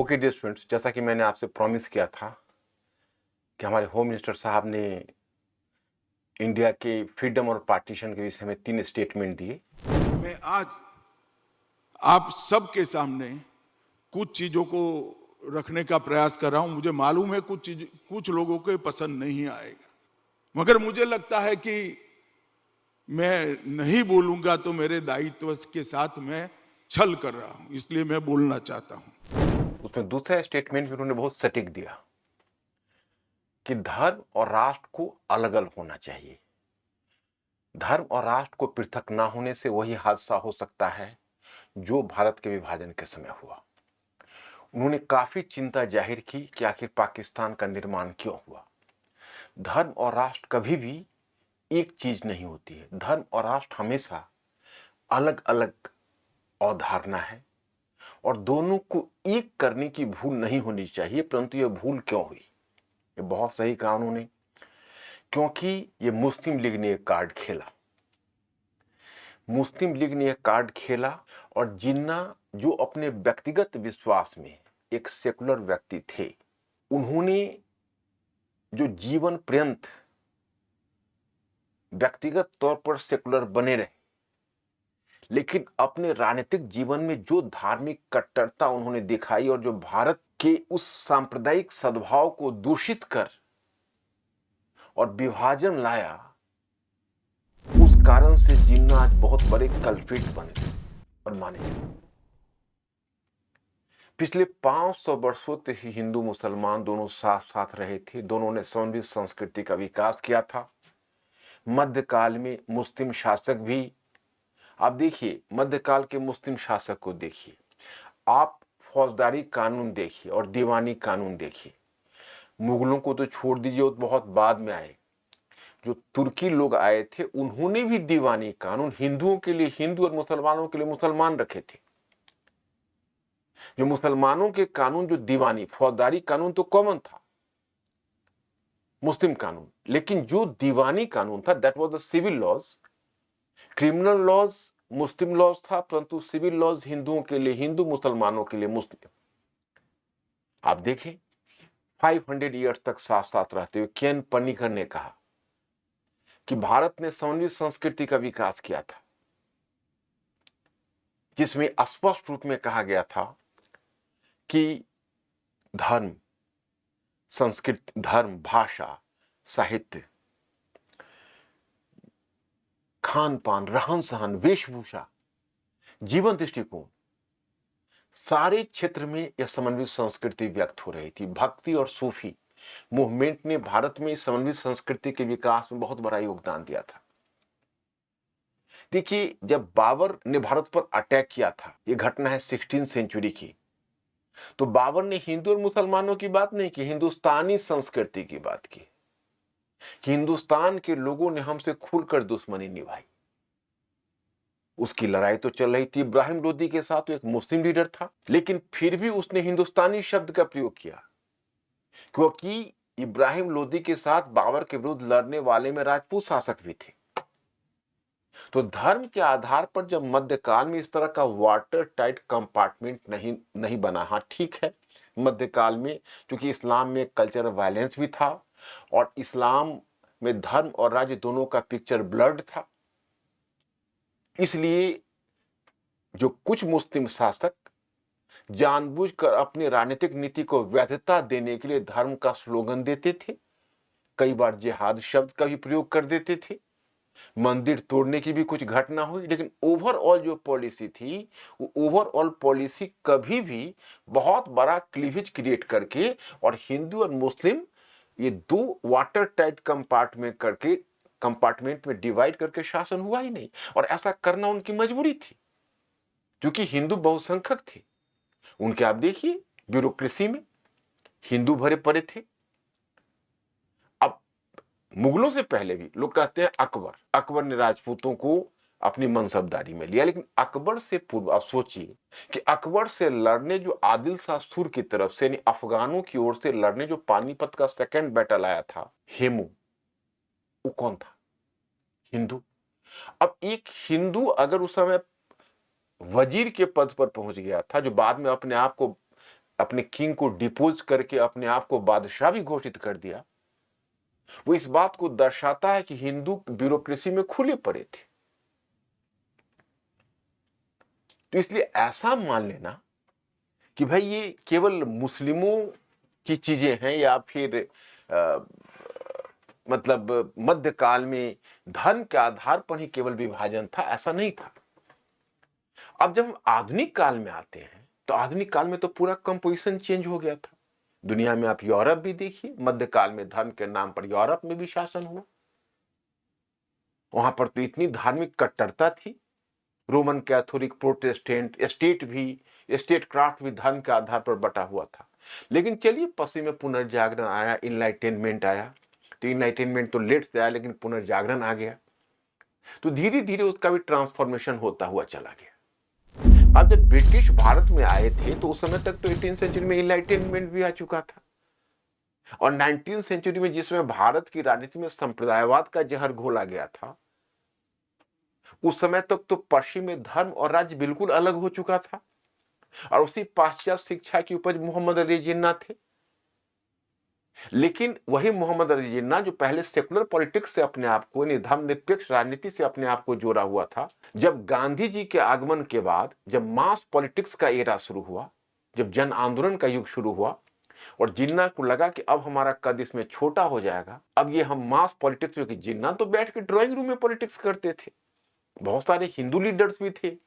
Okay dear students, जैसा कि मैंने आपसे प्रॉमिस किया था कि हमारे होम मिनिस्टर साहब ने इंडिया के फ्रीडम और पार्टीशन के विषय में 3 स्टेटमेंट दिए। मैं आज आप सबके सामने कुछ चीजों को रखने का प्रयास कर रहा हूं। मुझे मालूम है कुछ लोगों को पसंद नहीं आएगा, मगर मुझे लगता है कि मैं नहीं बोलूंगा तो मेरे दायित्व के साथ मैं छल कर रहा हूं, इसलिए मैं बोलना चाहता हूं। उसमें दूसरा स्टेटमेंट भी उन्होंने बहुत सटीक दिया कि धर्म और राष्ट्र को अलग अलग होना चाहिए। धर्म और राष्ट्र को पृथक ना होने से वही हादसा हो सकता है जो भारत के विभाजन के समय हुआ। उन्होंने काफी चिंता जाहिर की कि आखिर पाकिस्तान का निर्माण क्यों हुआ। धर्म और राष्ट्र कभी भी एक चीज नहीं होती है। धर्म और राष्ट्र हमेशा अलग अलग अवधारणा है और दोनों को एक करने की भूल नहीं होनी चाहिए। परंतु यह भूल क्यों हुई, ये बहुत सही कहा उन्होंने, क्योंकि ये मुस्लिम लीग ने एक कार्ड खेला। मुस्लिम लीग ने एक कार्ड खेला और जिन्ना जो अपने व्यक्तिगत विश्वास में एक सेकुलर व्यक्ति थे, उन्होंने जो जीवन पर्यंत व्यक्तिगत तौर पर सेकुलर बने रहे, लेकिन अपने राजनीतिक जीवन में जो धार्मिक कट्टरता उन्होंने दिखाई और जो भारत के उस सांप्रदायिक सद्भाव को दूषित कर और विभाजन लाया, उस कारण से जिन्ना आज बहुत बड़े कल्प्रिट बने और माने गए। पिछले 500 वर्षों से ही हिंदू मुसलमान दोनों साथ साथ रहे थे। दोनों ने समन्वित संस्कृति का विकास किया था। मध्यकाल में मुस्लिम शासक भी, आप देखिए मध्यकाल के मुस्लिम शासक को देखिए, आप फौजदारी कानून देखिए और दीवानी कानून देखिए। मुगलों को तो छोड़ दीजिए, वो बहुत बाद में आए। जो तुर्की लोग आए थे उन्होंने भी दीवानी कानून हिंदुओं के लिए हिंदू और मुसलमानों के लिए मुसलमान रखे थे। जो मुसलमानों के कानून, जो दीवानी फौजदारी कानून तो कॉमन था, मुस्लिम कानून, लेकिन जो दीवानी कानून था that was the civil laws. Criminal laws Muslim laws था, परंतु सिविल लॉज हिंदुओं के लिए हिंदू, मुसलमानों के लिए मुस्लिम। आप देखें 500 ईयर्स तक साथ साथ रहते हुए केन पनिकर ने कहा कि भारत ने समन्वित संस्कृति का विकास किया था, जिसमें स्पष्ट रूप में कहा गया था कि धर्म, संस्कृति, धर्म, भाषा, साहित्य, खान पान, रहन सहन, वेशभूषा, जीवन दृष्टिकोण, सारे क्षेत्र में यह समन्वित संस्कृति व्यक्त हो रही थी। भक्ति और सूफी मूवमेंट ने भारत में समन्वित संस्कृति के विकास में बहुत बड़ा योगदान दिया था। देखिए, जब बाबर ने भारत पर अटैक किया था, यह घटना है 16वीं सेंचुरी की, तो बाबर ने हिंदू और मुसलमानों की बात नहीं की, हिंदुस्तानी संस्कृति की बात की कि हिंदुस्तान के लोगों ने हमसे खुलकर दुश्मनी निभाई। उसकी लड़ाई तो चल रही थी इब्राहिम लोदी के साथ, तो एक मुस्लिम लीडर था, लेकिन फिर भी उसने हिंदुस्तानी शब्द का प्रयोग किया, क्योंकि इब्राहिम लोदी के साथ बाबर के विरुद्ध लड़ने वाले में राजपूत शासक भी थे। तो धर्म के आधार पर जब मध्यकाल में इस तरह का वाटर टाइट कंपार्टमेंट नहीं बना, हाँ ठीक है, मध्यकाल में क्योंकि इस्लाम में कल्चरल वायलेंस भी था और इस्लाम में धर्म और राज्य दोनों का पिक्चर ब्लर्ड था, इसलिए जो कुछ मुस्लिम शासक जानबूझकर अपनी राजनीतिक नीति को वैधता देने के लिए धर्म का स्लोगन देते थे, कई बार जिहाद शब्द का भी प्रयोग कर देते थे, मंदिर तोड़ने की भी कुछ घटना हुई, लेकिन ओवरऑल जो पॉलिसी थी वो ओवरऑल पॉलिसी कभी भी बहुत बड़ा क्लीवेज क्रिएट करके और हिंदू और मुस्लिम ये दो वाटर टाइट कंपार्टमेंट में डिवाइड करके शासन हुआ ही नहीं। और ऐसा करना उनकी मजबूरी थी, क्योंकि हिंदू बहुसंख्यक थे। उनके आप देखिए ब्यूरोक्रेसी में हिंदू भरे पड़े थे। अब मुगलों से पहले भी लोग कहते हैं अकबर ने राजपूतों को अपनी मनसबदारी में लिया, लेकिन अकबर से पूर्व आप सोचिए कि अकबर से लड़ने जो आदिल शाह सुर की तरफ से यानी अफगानों की ओर से लड़ने जो पानीपत का सेकंड बैटल आया था, हेमू, वो कौन था? हिंदू। अब एक हिंदू अगर उस समय वजीर के पद पर पहुंच गया था, जो बाद में अपने आप को अपने किंग को डिपोज करके अपने आप को बादशाह भी घोषित कर दिया, वो इस बात को दर्शाता है कि हिंदू ब्यूरोक्रेसी में खुले पड़े थे। तो इसलिए ऐसा मान लेना कि भाई ये केवल मुस्लिमों की चीजें हैं या फिर मतलब मध्यकाल में धर्म के आधार पर ही केवल विभाजन था, ऐसा नहीं था। अब जब हम आधुनिक काल में आते हैं तो आधुनिक काल में तो पूरा कंपोजिशन चेंज हो गया था। दुनिया में आप यूरोप भी देखिए, मध्यकाल में धर्म के नाम पर यूरोप में भी शासन हुआ। वहां पर तो इतनी धार्मिक कट्टरता थी, Roman Catholic, Protestant, state craft भी धर्म के आधार पर बटा हुआ था। लेकिन चलिए पश्चिम में पुनर्जागरण आया, इनलाइटेनमेंट आया, तो इनलाइटेनमेंट तो लेट से आया लेकिन पुनर्जागरण आ गया, तो धीरे धीरे उसका भी ट्रांसफॉर्मेशन होता हुआ चला गया। अब जब ब्रिटिश भारत में आए थे तो उस समय तक तो 18वीं सेंचुरी में इनलाइटेनमेंट भी आ चुका था, और 19वीं सेंचुरी में जिसमें भारत की राजनीति में संप्रदायवाद का जहर घोला गया था, उस समय तक तो पश्चिम में धर्म और राज्य बिल्कुल अलग हो चुका था, और उसी पाश्चात्य शिक्षा की उपज मोहम्मद अली जिन्ना थे। लेकिन वही मोहम्मद अली जिन्ना जो पहले सेकुलर पॉलिटिक्स से अपने आप को, धर्मनिरपेक्ष राजनीति से अपने आप को जोड़ा हुआ था, जब गांधी जी के आगमन के बाद जब मास पॉलिटिक्स का एरा शुरू हुआ, जब जन आंदोलन का युग शुरू हुआ, और जिन्ना को लगा कि अब हमारा कद इसमें छोटा हो जाएगा, अब ये हम मास पॉलिटिक्स, क्योंकि जिन्ना तो बैठ के ड्राइंग रूम में पॉलिटिक्स करते थे, बहुत सारे हिंदू लीडर्स भी थे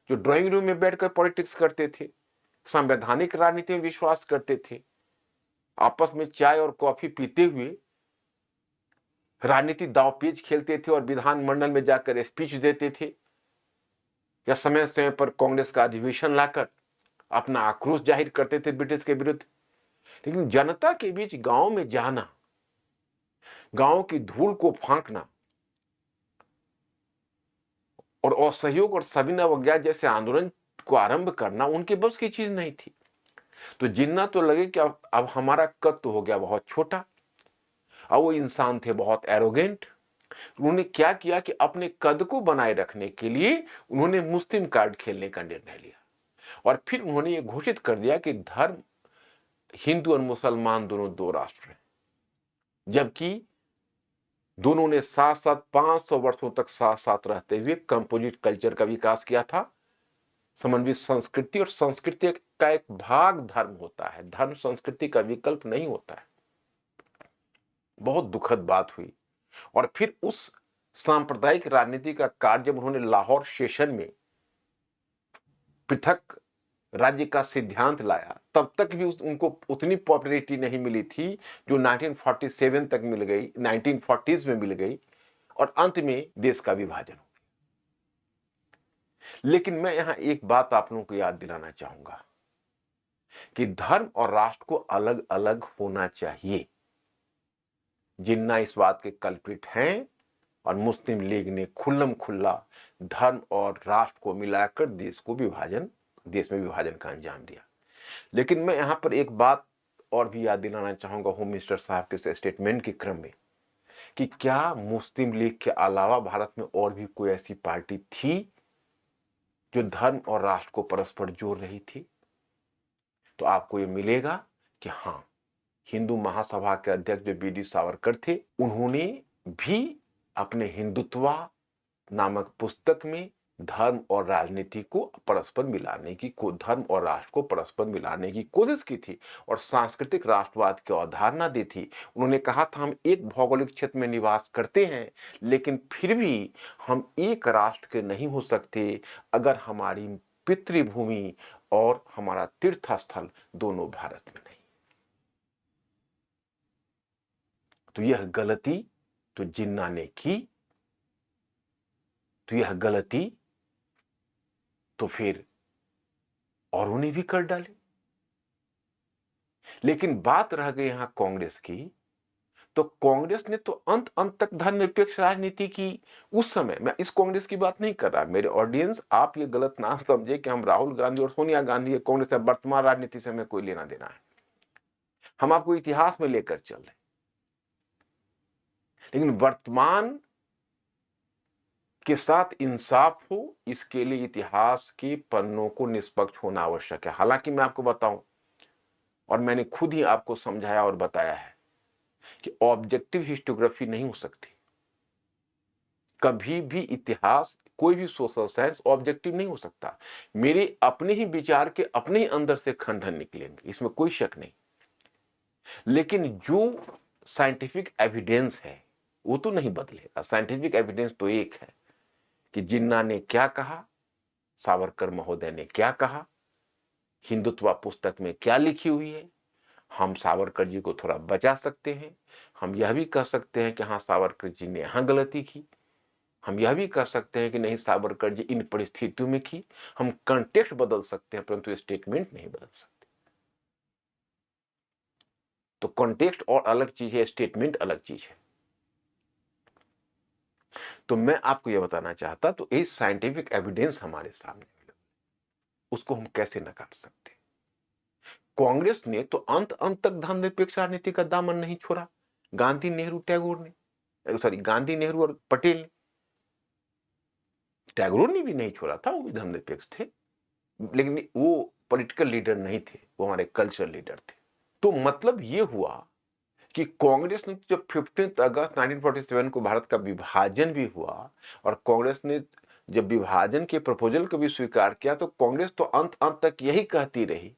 जो ड्राइंग रूम में बैठकर पॉलिटिक्स करते थे, संवैधानिक राजनीति में विश्वास करते थे, आपस में चाय और कॉफी पीते हुए राजनीति दांवपेच खेलते थे और विधानमंडल में जाकर स्पीच देते थे, या समय समय पर कांग्रेस का अधिवेशन लाकर अपना आक्रोश जाहिर करते थे ब्रिटिश के विरुद्ध। लेकिन जनता के बीच गांव में जाना, गांव की धूल को फांकना और असहयोग और सविनय अवज्ञा जैसे आंदोलन को आरंभ करना उनके बस की चीज नहीं थी। तो जिन्ना तो लगे कि अब हमारा कद तो हो गया बहुत छोटा। अब वो इंसान थे बहुत एरोगेंट। उन्होंने क्या किया कि अपने कद को बनाए रखने के लिए उन्होंने मुस्लिम कार्ड खेलने का निर्णय लिया, और फिर उन्होंने ये घोषित कर दिया कि धर्म, हिंदू और मुसलमान दोनों दो राष्ट्र हैं, जबकि दोनों ने साथ साथ 500 वर्षों तक साथ साथ रहते हुए कंपोजिट कल्चर का विकास किया था। समन्वित संस्कृति, और संस्कृति का एक भाग धर्म होता है, धर्म संस्कृति का विकल्प नहीं होता है। बहुत दुखद बात हुई। और फिर उस सांप्रदायिक राजनीति का कार्य जब उन्होंने लाहौर सेशन में पृथक राज्य का सिद्धांत लाया, तब तक भी उनको उतनी पॉपुलैरिटी नहीं मिली थी जो 1947 तक मिल गई, 1940s में मिल गई, और अंत में देश का विभाजन हो गया। लेकिन मैं यहां एक बात आप लोगों को याद दिलाना चाहूंगा कि धर्म और राष्ट्र को अलग अलग होना चाहिए। जिन्ना इस बात के कल्प्रिट हैं, और मुस्लिम लीग ने खुल्लम खुल्ला धर्म और राष्ट्र को मिलाकर देश में विभाजन का अंजाम दिया। लेकिन मैं यहां पर एक बात और भी याद दिलाना चाहूंगा होम मिनिस्टर साहब के स्टेटमेंट के क्रम में, कि क्या मुस्लिम लीग के अलावा भारत में और भी कोई ऐसी पार्टी थी जो धर्म और राष्ट्र को परस्पर जोड़ रही थी? तो आपको ये मिलेगा कि हां, हिंदू महासभा के अध्यक्ष जो बी डी सावरकर थे, उन्होंने भी अपने हिंदुत्वा नामक पुस्तक में धर्म और राजनीति को परस्पर मिलाने की, धर्म और राष्ट्र को परस्पर मिलाने की कोशिश की थी, और सांस्कृतिक राष्ट्रवाद की अवधारणा दी थी। उन्होंने कहा था, हम एक भौगोलिक क्षेत्र में निवास करते हैं, लेकिन फिर भी हम एक राष्ट्र के नहीं हो सकते अगर हमारी पितृभूमि और हमारा तीर्थ स्थल दोनों भारत में नहीं। तो यह गलती तो जिन्ना ने की, तो यह गलती तो फिर औरों ने भी कर डाली। लेकिन बात रह गई यहां कांग्रेस की, तो कांग्रेस ने तो अंत तक धर्मनिरपेक्ष राजनीति की। उस समय, मैं इस कांग्रेस की बात नहीं कर रहा, मेरे ऑडियंस आप ये गलत ना समझे कि हम राहुल गांधी और सोनिया गांधी कांग्रेस में वर्तमान राजनीति से हमें कोई लेना देना है। हम आपको इतिहास में लेकर चल रहे, लेकिन वर्तमान के साथ इंसाफ हो, इसके लिए इतिहास के पन्नों को निष्पक्ष होना आवश्यक है। हालांकि मैं आपको बताऊं, और मैंने खुद ही आपको समझाया और बताया है कि ऑब्जेक्टिव हिस्टोग्राफी नहीं हो सकती। कभी भी इतिहास, कोई भी सोशल साइंस ऑब्जेक्टिव नहीं हो सकता। मेरे अपने ही विचार के अपने ही अंदर से खंडन निकलेंगे, इसमें कोई शक नहीं। लेकिन जो साइंटिफिक एविडेंस है वो तो नहीं बदलेगा। साइंटिफिक एविडेंस तो एक है कि जिन्ना ने क्या कहा, सावरकर महोदय ने क्या कहा, हिंदुत्व पुस्तक में क्या लिखी हुई है। हम सावरकर जी को थोड़ा बचा सकते हैं। हम यह भी कह सकते हैं कि हाँ, सावरकर जी ने यहाँ गलती की। हम यह भी कह सकते हैं कि नहीं, सावरकर जी इन परिस्थितियों में की। हम कंटेक्स्ट बदल सकते हैं परंतु स्टेटमेंट नहीं बदल सकते। तो कॉन्टेक्स्ट और अलग चीज है, स्टेटमेंट अलग चीज है। तो मैं आपको यह बताना चाहता, तो ये साइंटिफिक एविडेंस हमारे सामने, उसको हम कैसे नकार सकते? कांग्रेस ने तो अंत तक धर्मनिरपेक्ष राजनीति का दामन नहीं छोड़ा। गांधी, नेहरू, टैगोर ने, सॉरी, गांधी, नेहरू और पटेल ने। टैगोर ने भी नहीं छोड़ा था, वो भी धर्मनिरपेक्ष थे, लेकिन वो पॉलिटिकल लीडर नहीं थे, वो हमारे कल्चरल लीडर थे। तो मतलब ये हुआ कि कांग्रेस ने जब 15 अगस्त 1947 को भारत का विभाजन भी हुआ और कांग्रेस ने जब विभाजन के प्रपोजल को भी स्वीकार किया, तो कांग्रेस तो अंत तक यही कहती रही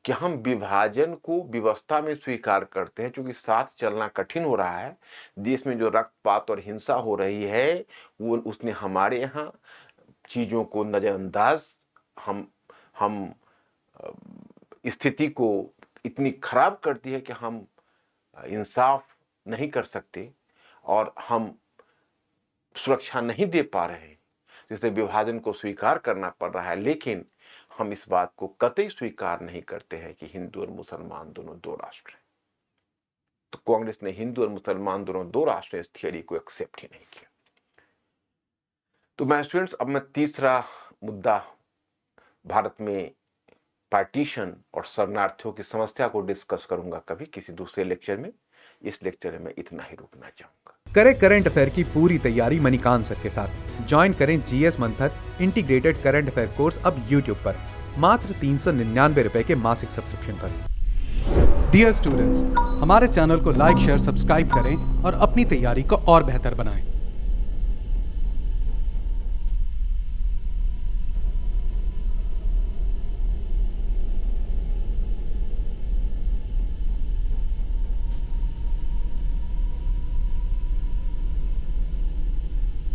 कि हम विभाजन को व्यवस्था में स्वीकार करते हैं, क्योंकि साथ चलना कठिन हो रहा है। देश में जो रक्तपात और हिंसा हो रही है वो, उसने हमारे यहाँ चीजों को नजरअंदाज, हम स्थिति को इतनी खराब कर दी है कि हम इंसाफ नहीं कर सकते और हम सुरक्षा नहीं दे पा रहे हैं, जिससे विभाजन को स्वीकार करना पड़ रहा है। लेकिन हम इस बात को कतई स्वीकार नहीं करते हैं कि हिंदू और मुसलमान दोनों दो राष्ट्र हैं। तो कांग्रेस ने हिंदू और मुसलमान दोनों दो राष्ट्र इस थियरी को एक्सेप्ट ही नहीं किया। तो मैं स्टूडेंट्स, अब मैं तीसरा मुद्दा, भारत में पार्टीशन और शरणार्थियों की समस्या को डिस्कस करूंगा कभी किसी दूसरे लेक्चर में। इस लेक्चर में इतना ही रुकना चाहूंगा। करें करंट अफेयर की पूरी तैयारी मणिकांत सर के साथ। ज्वाइन करें जीएस मंथर इंटीग्रेटेड करंट अफेयर कोर्स अब यूट्यूब पर मात्र 399 रुपए के मासिक सब्सक्रिप्शन पर। डियर स्टूडेंट्स, हमारे चैनल को लाइक, शेयर, सब्सक्राइब करें और अपनी तैयारी को और बेहतर बनाएं।